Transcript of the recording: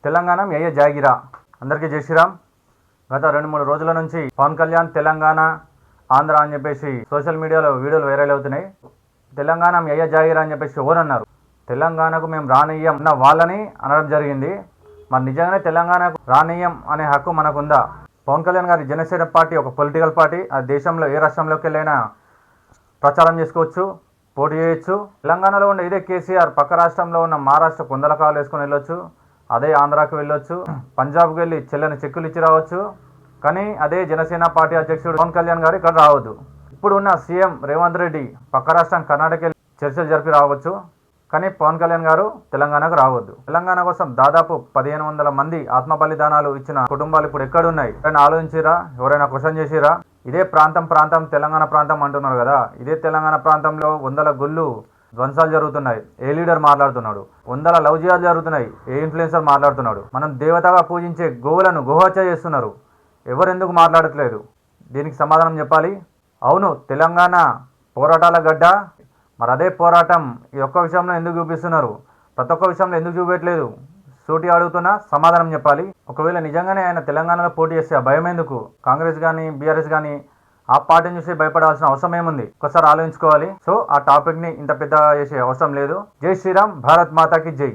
తెలంగాణ మీ అయ్యే జాగిరా. అందరికీ జై శ్రీరామ్. గత 2-3 రోజుల నుంచి పవన్ కళ్యాణ్ తెలంగాణ ఆంధ్ర అని చెప్పేసి సోషల్ మీడియాలో వీడియోలు వైరల్ అవుతున్నాయి. తెలంగాణ మీ అయ్యే జాగిరా అని చెప్పేసి ఎవరన్నారు? తెలంగాణకు మేము రానియ్యం అన్న వాళ్ళని అనడం జరిగింది. మరి నిజంగానే తెలంగాణకు రానియ్యం అనే హక్కు మనకుందా? పవన్ కళ్యాణ్ గారి జనసేన పార్టీ ఒక పొలిటికల్ పార్టీ. ఆ దేశంలో ఏ రాష్ట్రంలోకి వెళ్ళైనా ప్రచారం చేసుకోవచ్చు, పోటీ చేయొచ్చు. తెలంగాణలో ఉన్న ఇదే కేసీఆర్ పక్క రాష్ట్రంలో ఉన్న మహారాష్ట్ర కొందల కాలు వేసుకొని వెళ్ళొచ్చు, అదే ఆంధ్రాకి వెళ్ళొచ్చు, పంజాబ్కి వెళ్ళి చెల్లని చెక్కులు ఇచ్చి రావచ్చు. కానీ అదే జనసేన పార్టీ అధ్యక్షుడు పవన్ కళ్యాణ్ గారు ఇక్కడ రావద్దు. ఇప్పుడు ఉన్న సీఎం రేవంత్ రెడ్డి పక్క రాష్ట్రం కర్ణాటక వెళ్ళి చర్చలు జరిపి రావచ్చు. కానీ పవన్ కళ్యాణ్ గారు తెలంగాణకు రావద్దు. తెలంగాణ కోసం దాదాపు 1500 మంది ఆత్మ బలిదానాలు ఇచ్చిన కుటుంబాలు ఇప్పుడు ఎక్కడున్నాయి? ఎవరైనా ఆలోచించిరా? ఎవరైనా క్వశ్చన్ చేసిరా? ఇదే ప్రాంతం తెలంగాణ ప్రాంతం అంటున్నారు కదా. ఇదే తెలంగాణ ప్రాంతంలో 100 గుళ్ళు ధ్వంసాలు జరుగుతున్నాయి. ఏ లీడర్ మాట్లాడుతున్నాడు? 100 లవ్ జిహాద్ జరుగుతున్నాయి. ఏ ఇన్ఫ్లుయెన్సర్ మాట్లాడుతున్నాడు? మనం దేవతగా పూజించే గోవులను గోహత్య చేస్తున్నారు. ఎవరెందుకు మాట్లాడట్లేదు? దీనికి సమాధానం చెప్పాలి. అవును, తెలంగాణ పోరాటాల గడ్డ. మరి అదే పోరాటం ఈ ఒక్క విషయంలో ఎందుకు చూపిస్తున్నారు? ప్రతి ఒక్క విషయంలో ఎందుకు చూపించట్లేదు? సూటి అడుగుతున్నా, సమాధానం చెప్పాలి. ఒకవేళ నిజంగానే ఆయన తెలంగాణలో పోటీ చేస్తే ఆ భయం ఎందుకు? కాంగ్రెస్ కానీ బీఆర్ఎస్ కానీ ఆ పార్టీని చూసి భయపడాల్సిన అవసరం ఏముంది? ఒకసారి ఆలోచించుకోవాలి. సో ఆ టాపిక్ని ఇంత పెద్దగా చేసే అవసరం లేదు. జై శ్రీరామ్, భారత్ మాతాకి జై.